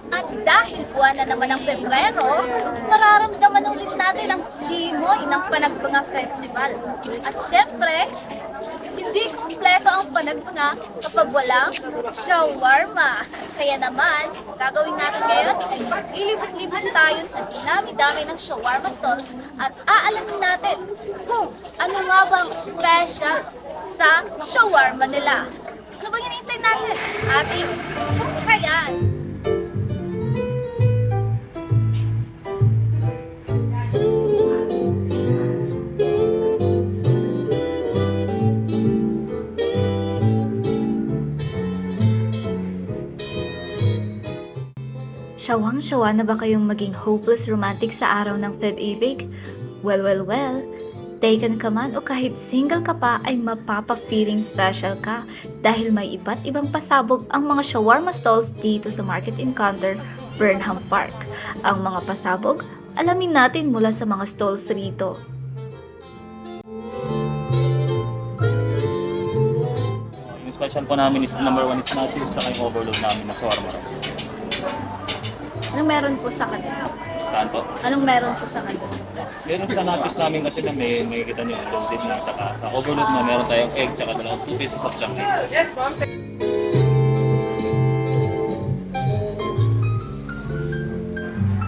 At dahil buwan na naman ng Pebrero, mararamdaman ulit natin ang simoy ng Panagbanga Festival. At syempre, hindi kumpleto ang Panagbanga kapag walang shawarma. Kaya naman, gagawin natin ngayon ay mag-ilibot-libot tayo sa dinami-dami ng shawarma stalls at aalamin natin kung ano nga bang special sa shawarma nila. Ano bang hinihintay natin? Ating bukayan! Syawang-syawa na ba kayong maging hopeless romantic sa araw ng Feb-ibig? Well, taken ka man o kahit single ka pa ay mapapa-feeling special ka dahil may iba't ibang pasabog ang mga shawarma stalls dito sa Market Encounter, Burnham Park. Ang mga pasabog, alamin natin mula sa mga stalls rito. Yung special po namin is number 1 is nachos, saka yung overload namin na shawarma rice. Anong meron po sa kanila? Saan po? Anong meron po sa kanila? Meron sa nachos namin kasi na may kita nyo, loaded na, saka sa overload na meron tayong egg, saka dalawang 2 pieces of chocolate.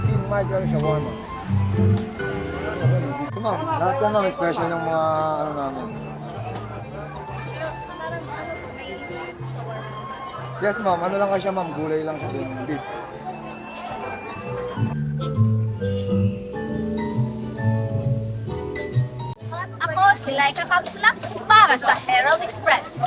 King Michael Shawarma. Ma'am, lahat po namin special ng mga ano namin. Pero parang ano po, may shawarma sa Yes ma'am, ano lang kasi siya ma'am, gulay lang siya yung beef. Ako si Laika Kapsula para sa Herald Express.